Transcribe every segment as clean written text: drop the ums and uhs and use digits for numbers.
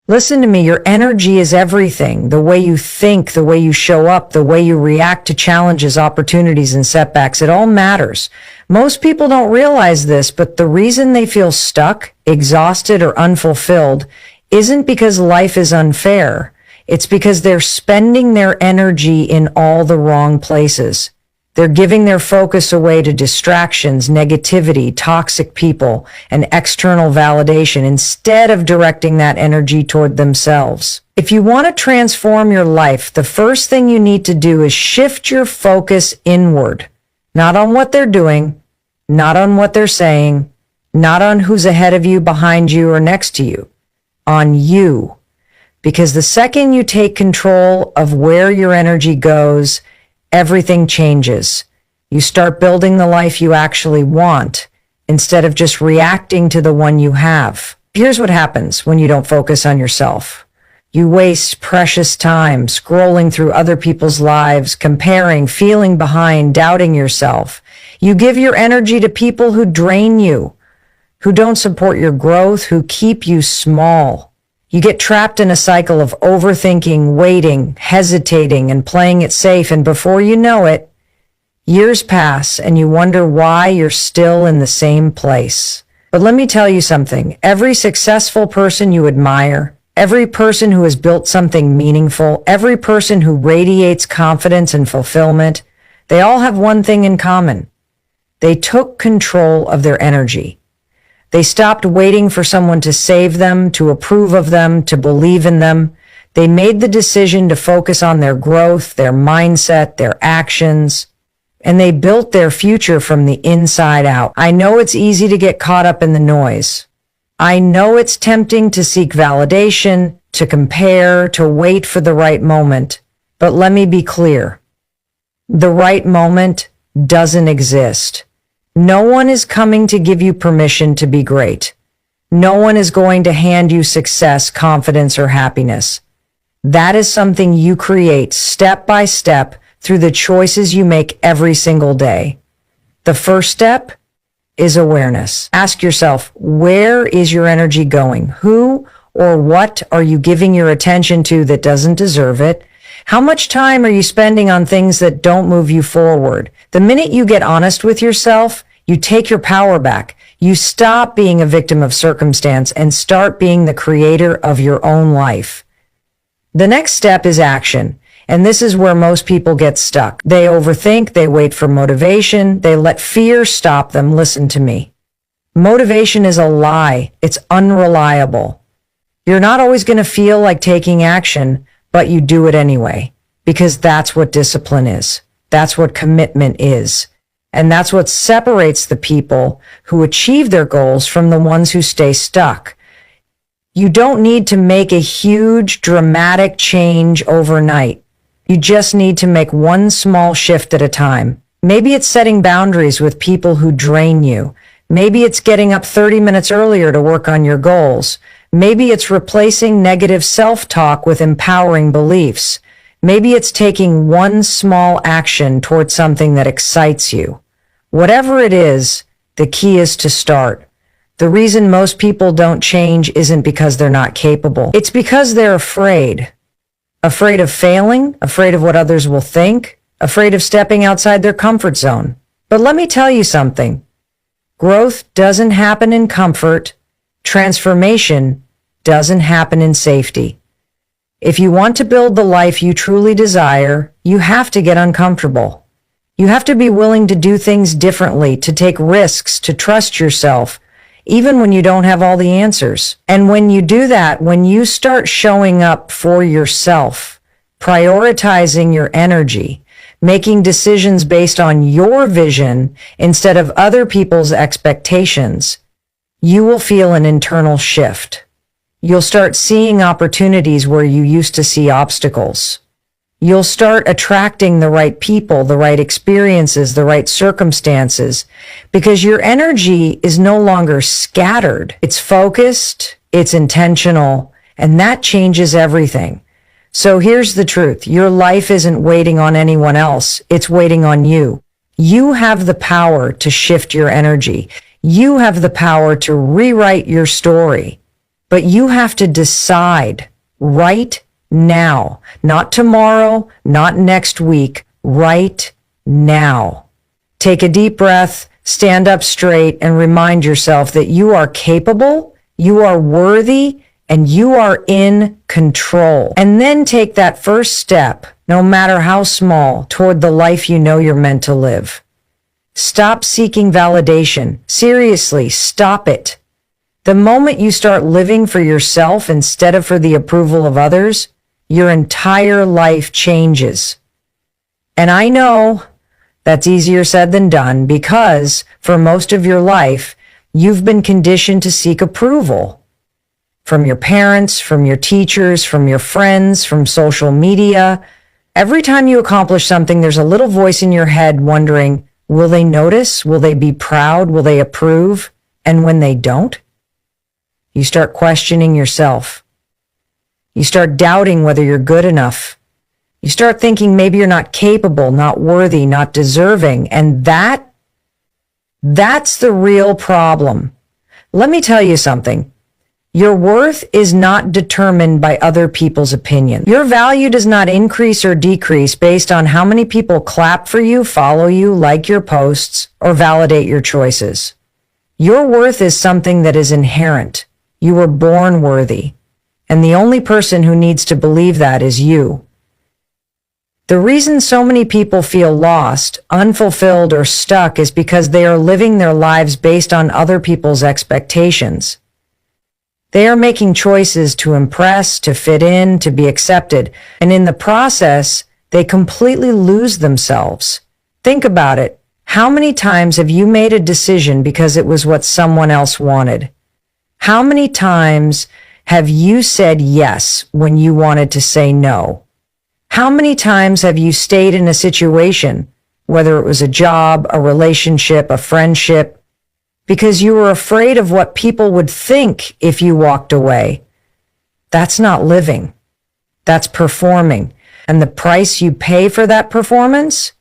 Listen to me, your energy is everything. The way you think, the way you show up, the way you react to challenges, opportunities, and setbacks, it all matters. Most people don't realize this, but the reason they feel stuck, exhausted, or unfulfilled isn't because life is unfair. It's because they're spending their energy in all the wrong places. They're giving their focus away to distractions, negativity, toxic people, and external validation instead of directing that energy toward themselves. If you want to transform your life, the first thing you need to do is shift your focus inward, not on what they're doing, not on what they're saying, not on who's ahead of you, behind you, or next to you, on you. Because the second you take control of where your energy goes, everything changes. You start building the life you actually want instead of just reacting to the one you have. Here's what happens when you don't focus on yourself. You waste precious time scrolling through other people's lives, comparing, feeling behind, doubting yourself. You give your energy to people who drain you, who don't support your growth, who keep you small. You get trapped in a cycle of overthinking, waiting, hesitating, and playing it safe, and before you know it, years pass and you wonder why you're still in the same place. But let me tell you something. Every successful person you admire, every person who has built something meaningful, every person who radiates confidence and fulfillment, they all have one thing in common. They took control of their energy. They stopped waiting for someone to save them, to approve of them, to believe in them. They made the decision to focus on their growth, their mindset, their actions, and they built their future from the inside out. I know it's easy to get caught up in the noise. I know it's tempting to seek validation, to compare, to wait for the right moment. But let me be clear. The right moment doesn't exist. No one is coming to give you permission to be great. No one is going to hand you success, confidence, or happiness. That is something you create step by step through the choices you make every single day. The first step is awareness. Ask yourself, where is your energy going? Who or what are you giving your attention to that doesn't deserve it? How much time are you spending on things that don't move you forward? The minute you get honest with yourself, you take your power back. You stop being a victim of circumstance and start being the creator of your own life. The next step is action. And this is where most people get stuck. They overthink, they wait for motivation, they let fear stop them. Listen to me. Motivation is a lie. It's unreliable. You're not always going to feel like taking action, but you do it anyway, because that's what discipline is. That's what commitment is. And that's what separates the people who achieve their goals from the ones who stay stuck. You don't need to make a huge, dramatic change overnight. You just need to make one small shift at a time. Maybe it's setting boundaries with people who drain you. Maybe it's getting up 30 minutes earlier to work on your goals. Maybe it's replacing negative self-talk with empowering beliefs. Maybe it's taking one small action towards something that excites you. Whatever it is, the key is to start. The reason most people don't change isn't because they're not capable. It's because they're afraid. Afraid of failing, afraid of what others will think, afraid of stepping outside their comfort zone. But let me tell you something. Growth doesn't happen in comfort. Transformation doesn't happen in safety. If you want to build the life you truly desire, you have to get uncomfortable. You have to be willing to do things differently, to take risks, to trust yourself, even when you don't have all the answers. And when you do that, when you start showing up for yourself, prioritizing your energy, making decisions based on your vision instead of other people's expectations, you will feel an internal shift. You'll start seeing opportunities where you used to see obstacles. You'll start attracting the right people, the right experiences, the right circumstances, because your energy is no longer scattered. It's focused, it's intentional, and that changes everything. So here's the truth. Your life isn't waiting on anyone else. It's waiting on you. You have the power to shift your energy. You have the power to rewrite your story. But you have to decide right now, not tomorrow, not next week, right now. Take a deep breath, stand up straight, and remind yourself that you are capable, you are worthy, and you are in control. And then take that first step, no matter how small, toward the life you know you're meant to live. Stop seeking validation. Seriously, stop it. The moment you start living for yourself instead of for the approval of others, your entire life changes. And I know that's easier said than done because for most of your life, you've been conditioned to seek approval from your parents, from your teachers, from your friends, from social media. Every time you accomplish something, there's a little voice in your head wondering, will they notice? Will they be proud? Will they approve? And when they don't, you start questioning yourself. You start doubting whether you're good enough. You start thinking maybe you're not capable, not worthy, not deserving. And that's the real problem. Let me tell you something. Your worth is not determined by other people's opinion. Your value does not increase or decrease based on how many people clap for you, follow you, like your posts, or validate your choices. Your worth is something that is inherent. You were born worthy. And the only person who needs to believe that is you. The reason so many people feel lost, unfulfilled, or stuck is because they are living their lives based on other people's expectations. They are making choices to impress, to fit in, to be accepted, and in the process, they completely lose themselves. Think about it. How many times have you made a decision because it was what someone else wanted? How many times have you said yes when you wanted to say no? How many times have you stayed in a situation, whether it was a job, a relationship, a friendship, because you were afraid of what people would think if you walked away? That's not living. That's performing. And the price you pay for that performance?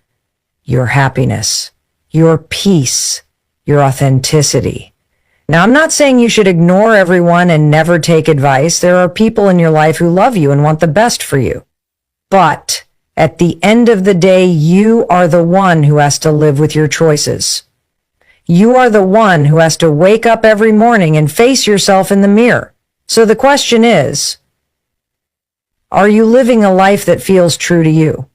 Your happiness, your peace, your authenticity. Now, I'm not saying you should ignore everyone and never take advice. There are people in your life who love you and want the best for you. But at the end of the day, you are the one who has to live with your choices. You are the one who has to wake up every morning and face yourself in the mirror. So the question is, are you living a life that feels true to you?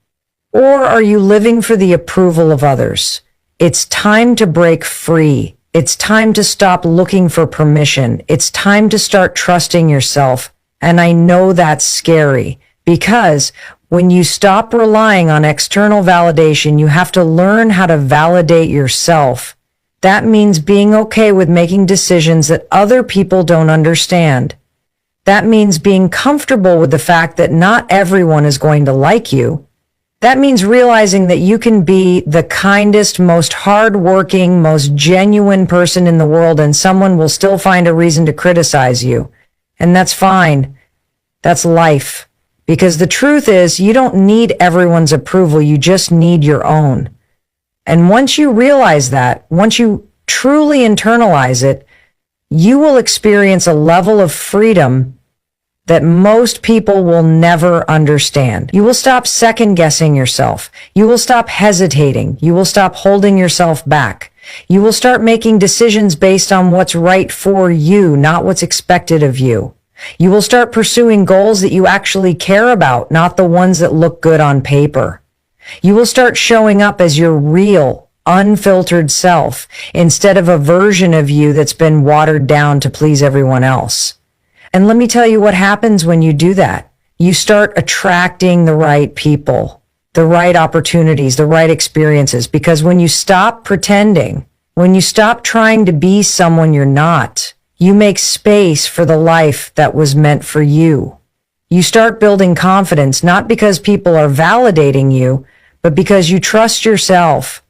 Or are you living for the approval of others? It's time to break free. It's time to stop looking for permission. It's time to start trusting yourself. And I know that's scary because when you stop relying on external validation, you have to learn how to validate yourself. That means being okay with making decisions that other people don't understand. That means being comfortable with the fact that not everyone is going to like you. That means realizing that you can be the kindest, most hardworking, most genuine person in the world and someone will still find a reason to criticize you. And that's fine. That's life. Because the truth is, you don't need everyone's approval, you just need your own. And once you realize that, once you truly internalize it, you will experience a level of freedom that most people will never understand. You will stop second-guessing yourself. You will stop hesitating. You will stop holding yourself back. You will start making decisions based on what's right for you, not what's expected of you. You will start pursuing goals that you actually care about, not the ones that look good on paper. You will start showing up as your real, unfiltered self instead of a version of you that's been watered down to please everyone else. And let me tell you what happens when you do that. You start attracting the right people, the right opportunities, the right experiences, because when you stop pretending, when you stop trying to be someone you're not, you make space for the life that was meant for you. You start building confidence, not because people are validating you, but because you trust yourself.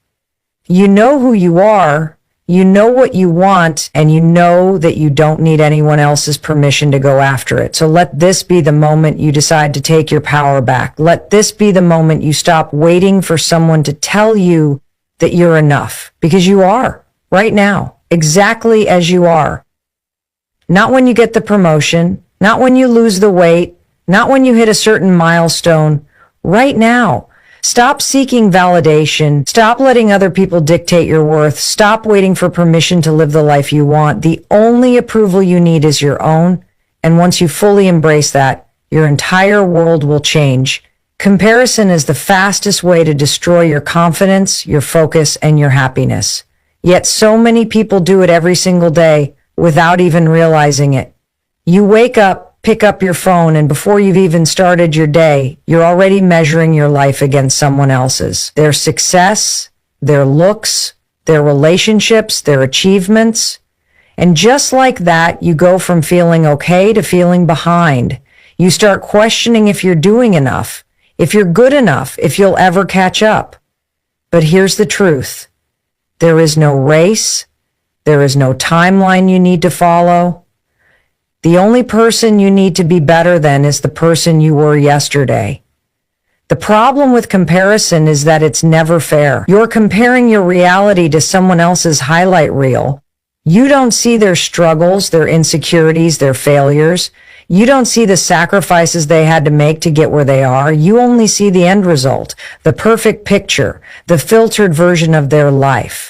You know who you are, you know what you want, and you know that you don't need anyone else's permission to go after it. So let this be the moment you decide to take your power back. Let this be the moment you stop waiting for someone to tell you that you're enough, because you are, right now, exactly as you are. Not when you get the promotion, not when you lose the weight, not when you hit a certain milestone. Right now. Stop seeking validation. Stop letting other people dictate your worth. Stop waiting for permission to live the life you want. The only approval you need is your own. And once you fully embrace that, your entire world will change. Comparison is the fastest way to destroy your confidence, your focus, and your happiness. Yet so many people do it every single day without even realizing it. You wake up, pick up your phone, and before you've even started your day, you're already measuring your life against someone else's. Their success, their looks, their relationships, their achievements. And just like that, you go from feeling okay to feeling behind. You start questioning if you're doing enough, if you're good enough, if you'll ever catch up. But here's the truth. There is no race. There is no timeline you need to follow. The only person you need to be better than is the person you were yesterday. The problem with comparison is that it's never fair. You're comparing your reality to someone else's highlight reel. You don't see their struggles, their insecurities, their failures. You don't see the sacrifices they had to make to get where they are. You only see the end result, the perfect picture, the filtered version of their life.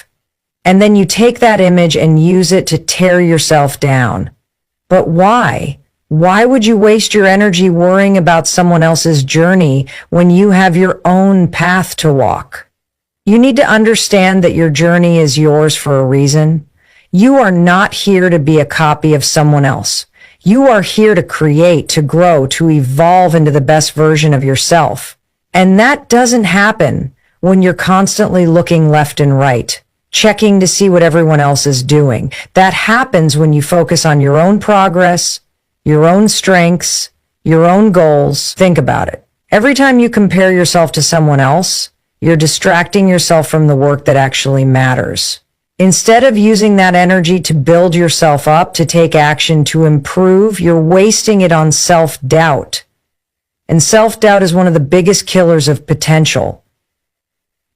And then you take that image and use it to tear yourself down. But why? Why would you waste your energy worrying about someone else's journey when you have your own path to walk? You need to understand that your journey is yours for a reason. You are not here to be a copy of someone else. You are here to create, to grow, to evolve into the best version of yourself. And that doesn't happen when you're constantly looking left and right, checking to see what everyone else is doing. That happens when you focus on your own progress, your own strengths, your own goals. Think about it. Every time you compare yourself to someone else, you're distracting yourself from the work that actually matters. Instead of using that energy to build yourself up, to take action, to improve, you're wasting it on self-doubt. And self-doubt is one of the biggest killers of potential.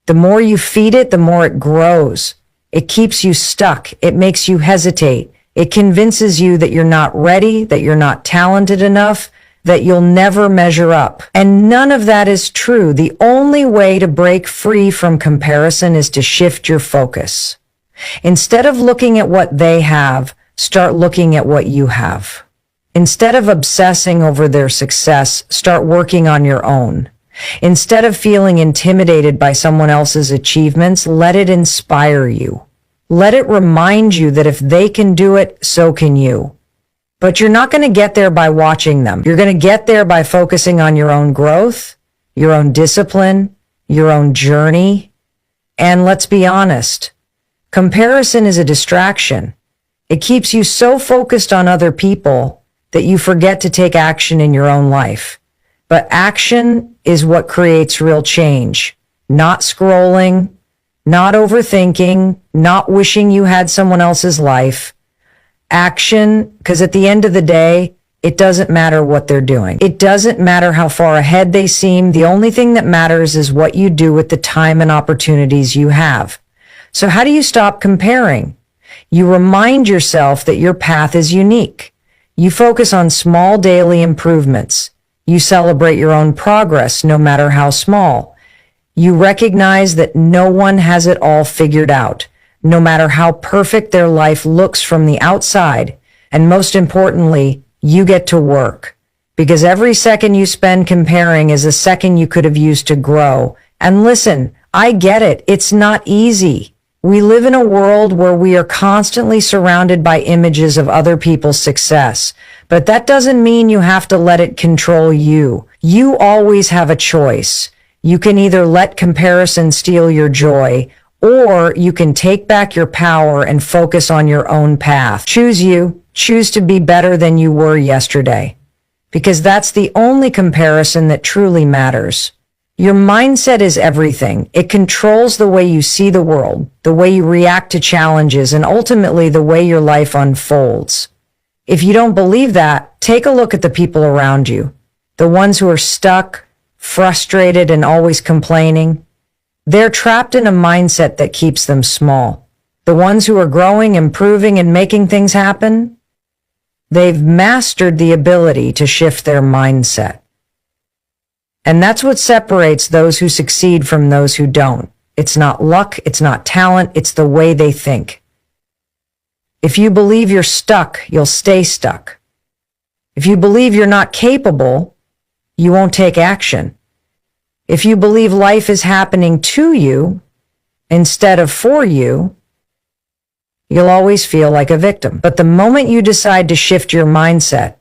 The more you feed it, the more it grows. It keeps you stuck. It makes you hesitate. It convinces you that you're not ready, that you're not talented enough, that you'll never measure up. And none of that is true. The only way to break free from comparison is to shift your focus. Instead of looking at what they have, start looking at what you have. Instead of obsessing over their success, start working on your own. Instead of feeling intimidated by someone else's achievements, let it inspire you. Let it remind you that if they can do it, so can you. But you're not going to get there by watching them. You're going to get there by focusing on your own growth, your own discipline, your own journey. And let's be honest, comparison is a distraction. It keeps you so focused on other people that you forget to take action in your own life. But action is what creates real change. Not scrolling, not overthinking, not wishing you had someone else's life. Action, because at the end of the day, it doesn't matter what they're doing. It doesn't matter how far ahead they seem. The only thing that matters is what you do with the time and opportunities you have. So how do you stop comparing? You remind yourself that your path is unique. You focus on small daily improvements. You celebrate your own progress, no matter how small. You recognize that no one has it all figured out, no matter how perfect their life looks from the outside. And most importantly, you get to work. Because every second you spend comparing is a second you could have used to grow. And listen, I get it. It's not easy. We live in a world where we are constantly surrounded by images of other people's success. But that doesn't mean you have to let it control you. You always have a choice. You can either let comparison steal your joy, or you can take back your power and focus on your own path. Choose you. Choose to be better than you were yesterday. Because that's the only comparison that truly matters. Your mindset is everything. It controls the way you see the world, the way you react to challenges, and ultimately the way your life unfolds. If you don't believe that, take a look at the people around you. The ones who are stuck, frustrated, and always complaining. They're trapped in a mindset that keeps them small. The ones who are growing, improving, and making things happen, They've mastered the ability to shift their mindset. And that's what separates those who succeed from those who don't. It's not luck, it's not talent, it's the way they think. If you believe you're stuck, you'll stay stuck. If you believe you're not capable, you won't take action. If you believe life is happening to you instead of for you, you'll always feel like a victim. But the moment you decide to shift your mindset,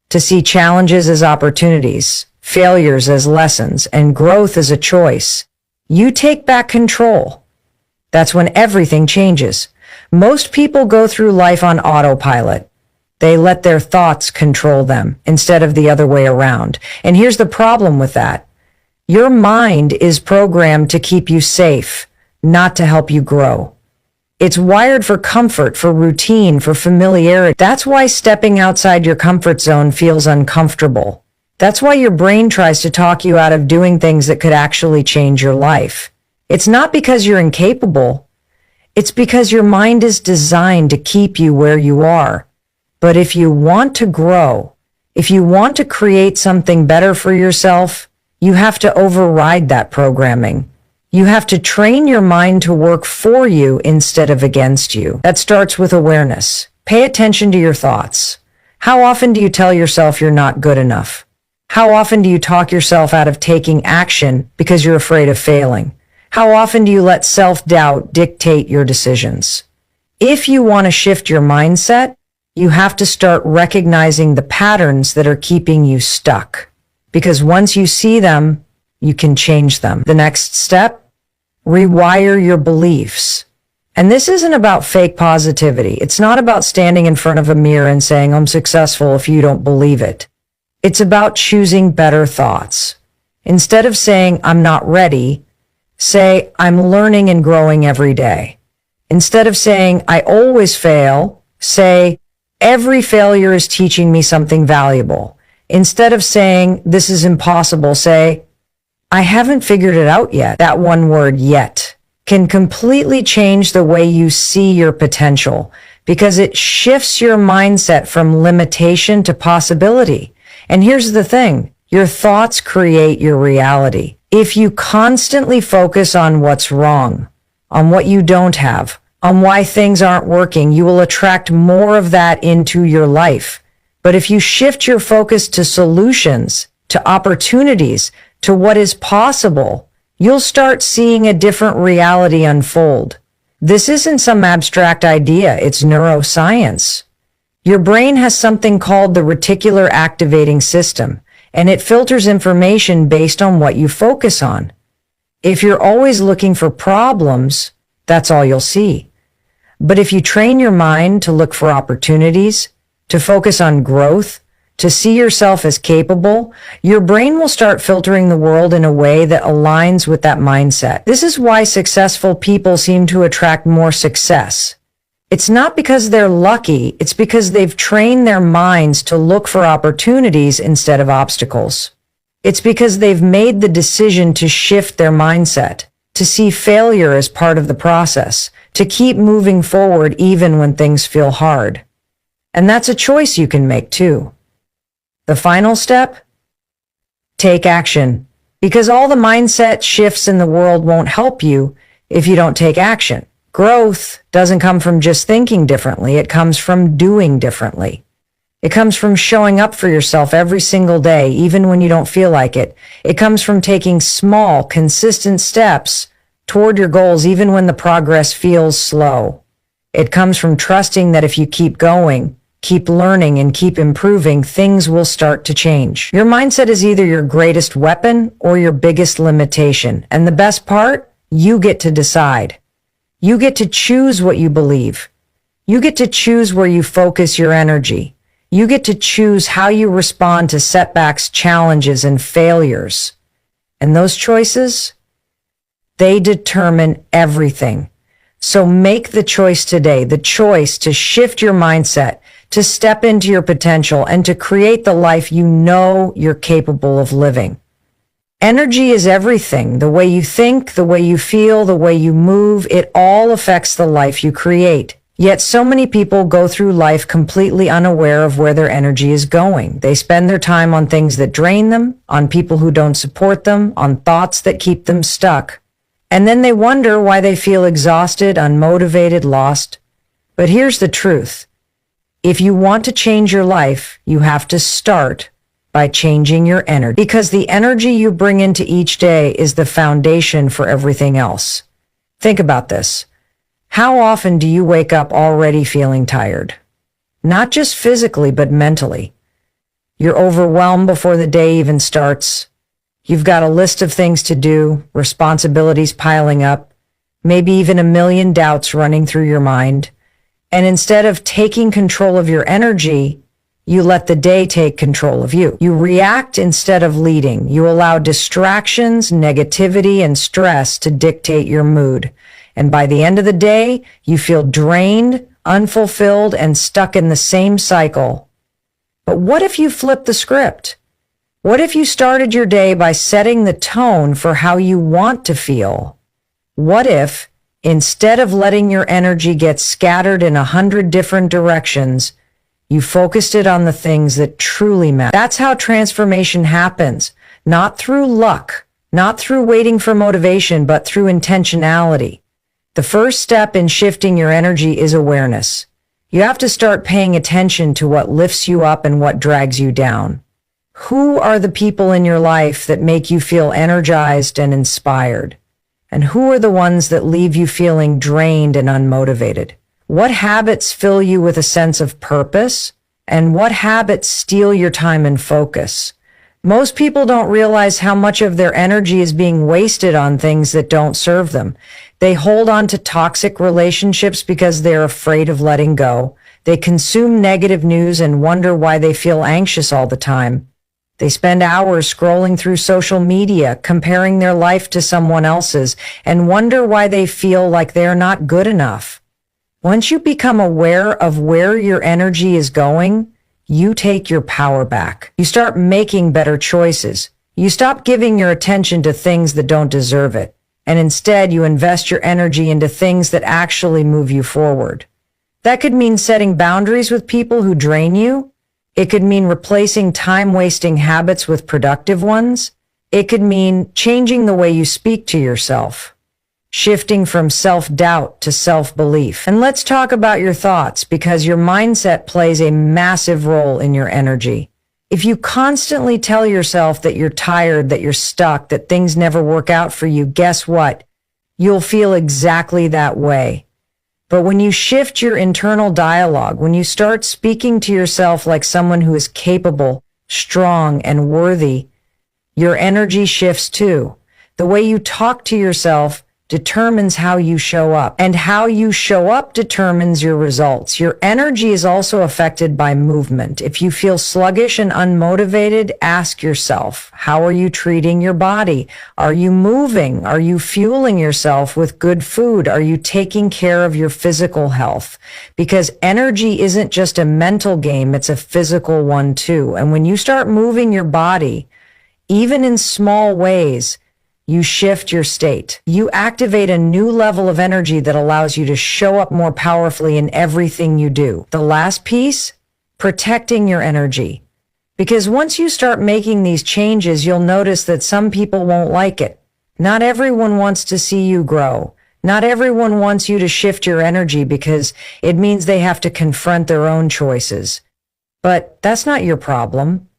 to see challenges as opportunities, failures as lessons, and growth as a choice, you take back control. That's when everything changes. Most people go through life on autopilot. They let their thoughts control them instead of the other way around. And here's the problem with that. Your mind is programmed to keep you safe, not to help you grow. It's wired for comfort, for routine, for familiarity. That's why stepping outside your comfort zone feels uncomfortable. That's why your brain tries to talk you out of doing things that could actually change your life. It's not because you're incapable. It's because your mind is designed to keep you where you are. But if you want to grow, if you want to create something better for yourself, you have to override that programming. You have to train your mind to work for you instead of against you. That starts with awareness. Pay attention to your thoughts. How often do you tell yourself you're not good enough? How often do you talk yourself out of taking action because you're afraid of failing? How often do you let self-doubt dictate your decisions? If you want to shift your mindset, you have to start recognizing the patterns that are keeping you stuck. Because once you see them, you can change them. The next step, rewire your beliefs. And this isn't about fake positivity. It's not about standing in front of a mirror and saying, I'm successful if you don't believe it. It's about choosing better thoughts. Instead of saying, I'm not ready, say, I'm learning and growing every day. Instead of saying, I always fail, say, every failure is teaching me something valuable. Instead of saying, this is impossible, say, I haven't figured it out yet. That one word, yet, can completely change the way you see your potential because it shifts your mindset from limitation to possibility. And here's the thing, your thoughts create your reality. If you constantly focus on what's wrong, on what you don't have, on why things aren't working, you will attract more of that into your life. But if you shift your focus to solutions, to opportunities, to what is possible, you'll start seeing a different reality unfold. This isn't some abstract idea, it's neuroscience. Your brain has something called the reticular activating system, and it filters information based on what you focus on. If you're always looking for problems, that's all you'll see. But if you train your mind to look for opportunities, to focus on growth, to see yourself as capable, your brain will start filtering the world in a way that aligns with that mindset. This is why successful people seem to attract more success. It's not because they're lucky, it's because they've trained their minds to look for opportunities instead of obstacles. It's because they've made the decision to shift their mindset, to see failure as part of the process, to keep moving forward even when things feel hard. And that's a choice you can make too. The final step? Take action. Because all the mindset shifts in the world won't help you if you don't take action. Growth doesn't come from just thinking differently. It comes from doing differently. It comes from showing up for yourself every single day, even when you don't feel like it. It comes from taking small, consistent steps toward your goals, even when the progress feels slow. It comes from trusting that if you keep going, keep learning, and keep improving, things will start to change. Your mindset is either your greatest weapon or your biggest limitation. And the best part, you get to decide. You get to choose what you believe. You get to choose where you focus your energy. You get to choose how you respond to setbacks, challenges, and failures. And those choices, they determine everything. So make the choice today, the choice to shift your mindset, to step into your potential, and to create the life you know you're capable of living. Energy is everything. The way you think, the way you feel, the way you move, it all affects the life you create. Yet so many people go through life completely unaware of where their energy is going. They spend their time on things that drain them, on people who don't support them, on thoughts that keep them stuck. And then they wonder why they feel exhausted, unmotivated, lost. But here's the truth. If you want to change your life, you have to start by changing your energy. Because the energy you bring into each day is the foundation for everything else. Think about this. How often do you wake up already feeling tired? Not just physically, but mentally. You're overwhelmed before the day even starts. You've got a list of things to do, responsibilities piling up, maybe even a million doubts running through your mind. And instead of taking control of your energy, you let the day take control of you. You react instead of leading. You allow distractions, negativity, and stress to dictate your mood. And by the end of the day, you feel drained, unfulfilled, and stuck in the same cycle. But what if you flip the script? What if you started your day by setting the tone for how you want to feel? What if, instead of letting your energy get scattered in 100 different directions, you focused it on the things that truly matter? That's how transformation happens. Not through luck, not through waiting for motivation, but through intentionality. The first step in shifting your energy is awareness. You have to start paying attention to what lifts you up and what drags you down. Who are the people in your life that make you feel energized and inspired? And who are the ones that leave you feeling drained and unmotivated? What habits fill you with a sense of purpose? And what habits steal your time and focus? Most people don't realize how much of their energy is being wasted on things that don't serve them. They hold on to toxic relationships because they're afraid of letting go. They consume negative news and wonder why they feel anxious all the time. They spend hours scrolling through social media, comparing their life to someone else's, and wonder why they feel like they're not good enough. Once you become aware of where your energy is going, you take your power back. You start making better choices. You stop giving your attention to things that don't deserve it. And instead, you invest your energy into things that actually move you forward. That could mean setting boundaries with people who drain you. It could mean replacing time-wasting habits with productive ones. It could mean changing the way you speak to yourself, shifting from self-doubt to self-belief. And let's talk about your thoughts, because your mindset plays a massive role in your energy. If you constantly tell yourself that you're tired, that you're stuck, that things never work out for you, guess what? You'll feel exactly that way. But when you shift your internal dialogue, when you start speaking to yourself like someone who is capable, strong, and worthy, your energy shifts too. The way you talk to yourself determines how you show up, and how you show up determines your results. Your energy is also affected by movement. If you feel sluggish and unmotivated, ask yourself, how are you treating your body? Are you moving? Are you fueling yourself with good food? Are you taking care of your physical health? Because energy isn't just a mental game, it's a physical one too. And when you start moving your body, even in small ways, you shift your state. You activate a new level of energy that allows you to show up more powerfully in everything you do. The last piece, protecting your energy. Because once you start making these changes, you'll notice that some people won't like it. Not everyone wants to see you grow. Not everyone wants you to shift your energy because it means they have to confront their own choices. But that's not your problem.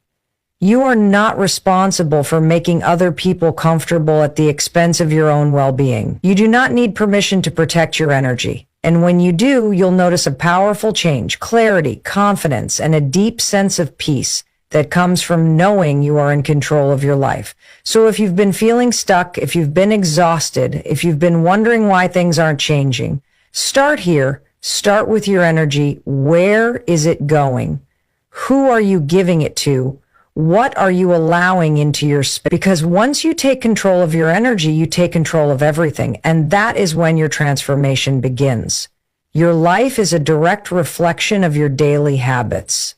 You are not responsible for making other people comfortable at the expense of your own well-being. You do not need permission to protect your energy. And when you do, you'll notice a powerful change, clarity, confidence, and a deep sense of peace that comes from knowing you are in control of your life. So if you've been feeling stuck, if you've been exhausted, if you've been wondering why things aren't changing, start here. Start with your energy. Where is it going? Who are you giving it to? What are you allowing into your space? Because once you take control of your energy, you take control of everything. And that is when your transformation begins. Your life is a direct reflection of your daily habits.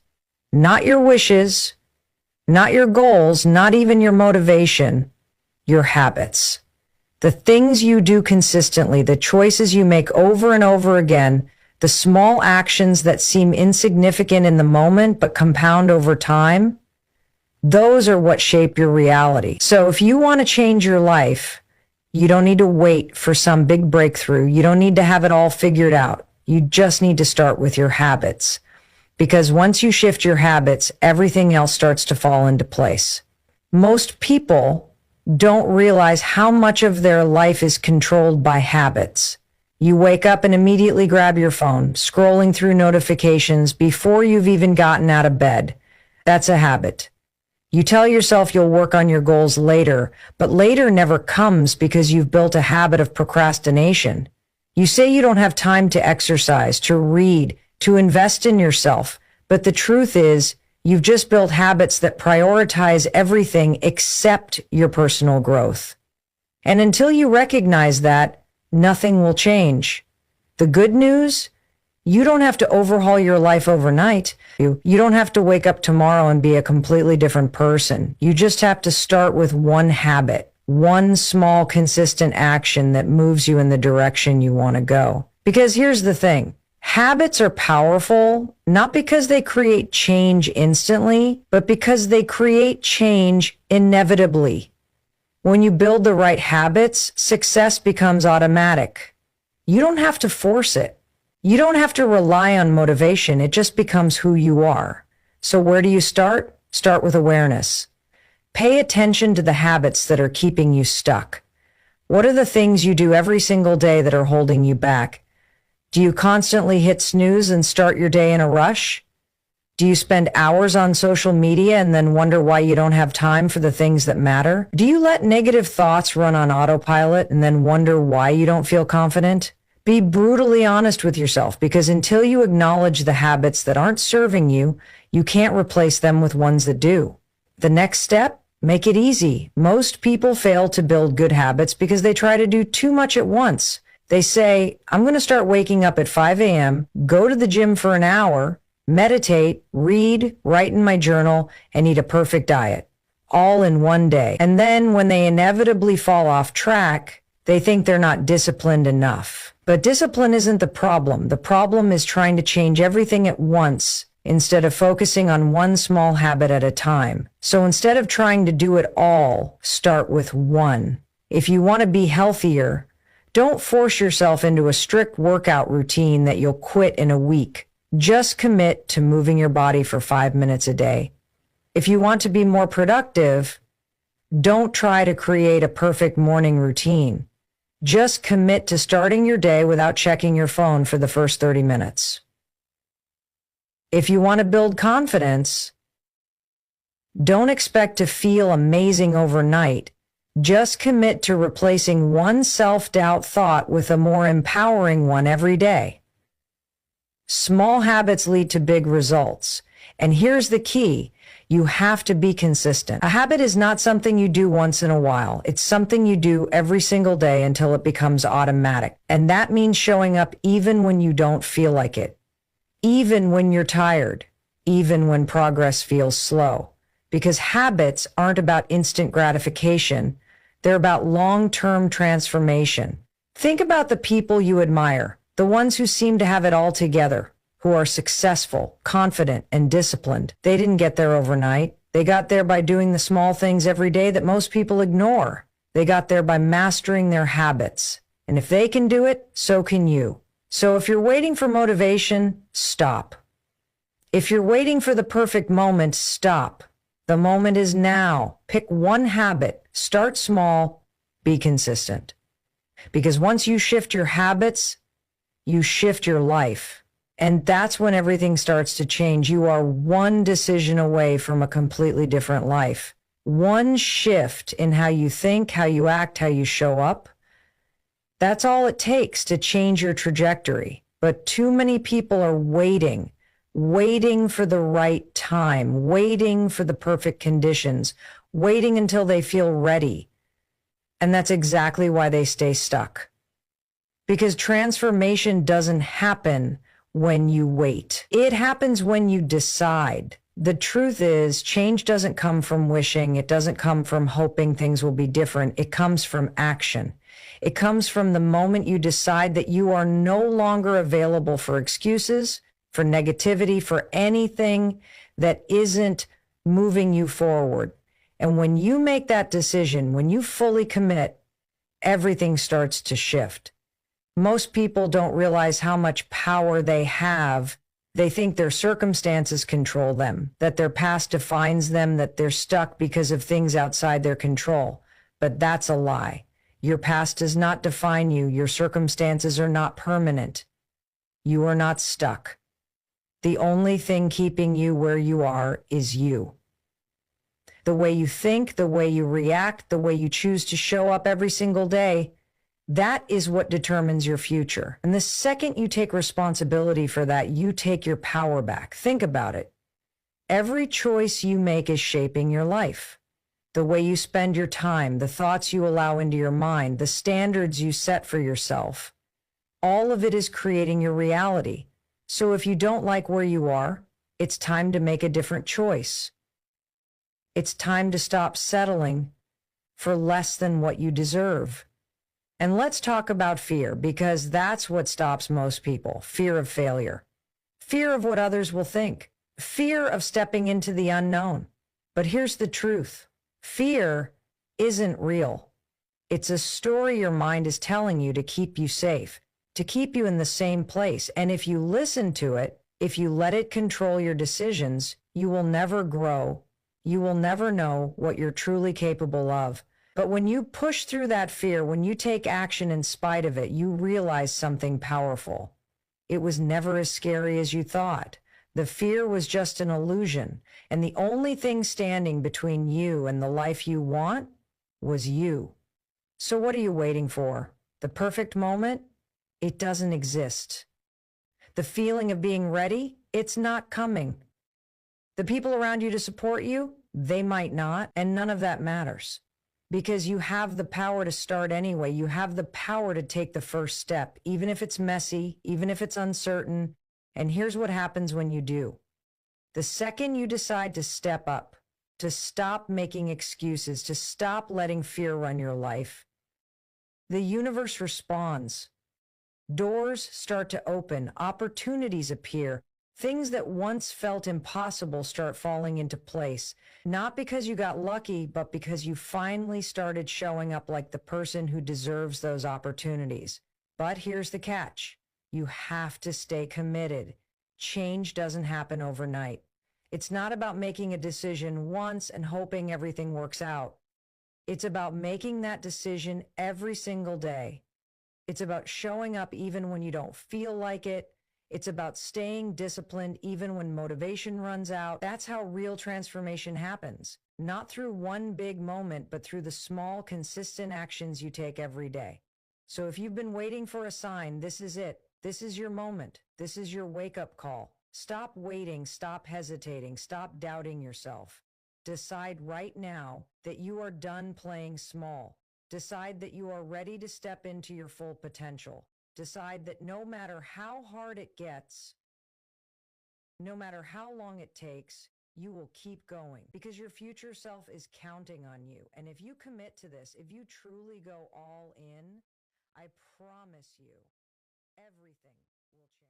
Not your wishes, not your goals, not even your motivation, your habits. The things you do consistently, the choices you make over and over again, The small actions that seem insignificant in the moment but compound over time, those are what shape your reality. So if you want to change your life, you don't need to wait for some big breakthrough. You don't need to have it all figured out. You just need to start with your habits. Because once you shift your habits, everything else starts to fall into place. Most people don't realize how much of their life is controlled by habits. You wake up and immediately grab your phone, scrolling through notifications before you've even gotten out of bed. That's a habit. You tell yourself you'll work on your goals later, but later never comes because you've built a habit of procrastination. You say you don't have time to exercise, to read, to invest in yourself, but the truth is, you've just built habits that prioritize everything except your personal growth. And until you recognize that, nothing will change. The good news? You don't have to overhaul your life overnight. You don't have to wake up tomorrow and be a completely different person. You just have to start with one habit, one small, consistent action that moves you in the direction you want to go. Because here's the thing. Habits are powerful, not because they create change instantly, but because they create change inevitably. When you build the right habits, success becomes automatic. You don't have to force it. You don't have to rely on motivation. It just becomes who you are. So where do you start? Start with awareness. Pay attention to the habits that are keeping you stuck. What are the things you do every single day that are holding you back? Do you constantly hit snooze and start your day in a rush? Do you spend hours on social media and then wonder why you don't have time for the things that matter? Do you let negative thoughts run on autopilot and then wonder why you don't feel confident? Be brutally honest with yourself, because until you acknowledge the habits that aren't serving you, you can't replace them with ones that do. The next step, make it easy. Most people fail to build good habits because they try to do too much at once. They say, I'm going to start waking up at 5 a.m., go to the gym for an hour, meditate, read, write in my journal, and eat a perfect diet, all in one day. And then when they inevitably fall off track, they think they're not disciplined enough. But discipline isn't the problem. The problem is trying to change everything at once instead of focusing on one small habit at a time. So instead of trying to do it all, start with one. If you want to be healthier, don't force yourself into a strict workout routine that you'll quit in a week. Just commit to moving your body for 5 minutes a day. If you want to be more productive, don't try to create a perfect morning routine. Just commit to starting your day without checking your phone for the first 30 minutes. If you want to build confidence, don't expect to feel amazing overnight. Just commit to replacing one self-doubt thought with a more empowering one every day. Small habits lead to big results. And here's the key. You have to be consistent. A habit is not something you do once in a while. It's something you do every single day until it becomes automatic. And that means showing up even when you don't feel like it. Even when you're tired. Even when progress feels slow. Because habits aren't about instant gratification. They're about long-term transformation. Think about the people you admire. The ones who seem to have it all together, who are successful, confident, and disciplined. They didn't get there overnight. They got there by doing the small things every day that most people ignore. They got there by mastering their habits. And if they can do it, so can you. So if you're waiting for motivation, stop. If you're waiting for the perfect moment, stop. The moment is now. Pick one habit. Start small. Be consistent. Because once you shift your habits, you shift your life. And that's when everything starts to change. You are one decision away from a completely different life. One shift in how you think, how you act, how you show up. That's all it takes to change your trajectory. But too many people are waiting for the right time, waiting for the perfect conditions, waiting until they feel ready. And that's exactly why they stay stuck. Because transformation doesn't happen when you wait. It happens when you decide. The truth is, change doesn't come from wishing. It doesn't come from hoping things will be different. It comes from action. It comes from the moment you decide that you are no longer available for excuses, for negativity, for anything that isn't moving you forward. And when you make that decision, when you fully commit, everything starts to shift. Most people don't realize how much power they have. They think their circumstances control them, that their past defines them, that they're stuck because of things outside their control. But that's a lie. Your past does not define you. Your circumstances are not permanent. You are not stuck. The only thing keeping you where you are is you. The way you think, the way you react, the way you choose to show up every single day, that is what determines your future. And the second you take responsibility for that, you take your power back. Think about it. Every choice you make is shaping your life. The way you spend your time, the thoughts you allow into your mind, the standards you set for yourself, all of it is creating your reality. So if you don't like where you are, it's time to make a different choice. It's time to stop settling for less than what you deserve. And let's talk about fear, because that's what stops most people. Fear of failure, fear of what others will think, fear of stepping into the unknown. But here's the truth. Fear isn't real. It's a story your mind is telling you to keep you safe, to keep you in the same place. And if you listen to it, if you let it control your decisions, you will never grow. You will never know what you're truly capable of. But when you push through that fear, when you take action in spite of it, you realize something powerful. It was never as scary as you thought. The fear was just an illusion, and the only thing standing between you and the life you want was you. So what are you waiting for? The perfect moment? It doesn't exist. The feeling of being ready? It's not coming. The people around you to support you? They might not, and none of that matters. Because you have the power to start anyway. You have the power to take the first step, even if it's messy, even if it's uncertain. And here's what happens when you do. The second you decide to step up, to stop making excuses, to stop letting fear run your life, the universe responds. Doors start to open, opportunities appear. Things that once felt impossible start falling into place, not because you got lucky, but because you finally started showing up like the person who deserves those opportunities. But here's the catch. You have to stay committed. Change doesn't happen overnight. It's not about making a decision once and hoping everything works out. It's about making that decision every single day. It's about showing up even when you don't feel like it. It's about staying disciplined even when motivation runs out. That's how real transformation happens. Not through one big moment, but through the small, consistent actions you take every day. So if you've been waiting for a sign, this is it. This is your moment. This is your wake-up call. Stop waiting. Stop hesitating. Stop doubting yourself. Decide right now that you are done playing small. Decide that you are ready to step into your full potential. Decide that no matter how hard it gets, no matter how long it takes, you will keep going because your future self is counting on you. And if you commit to this, if you truly go all in, I promise you, everything will change.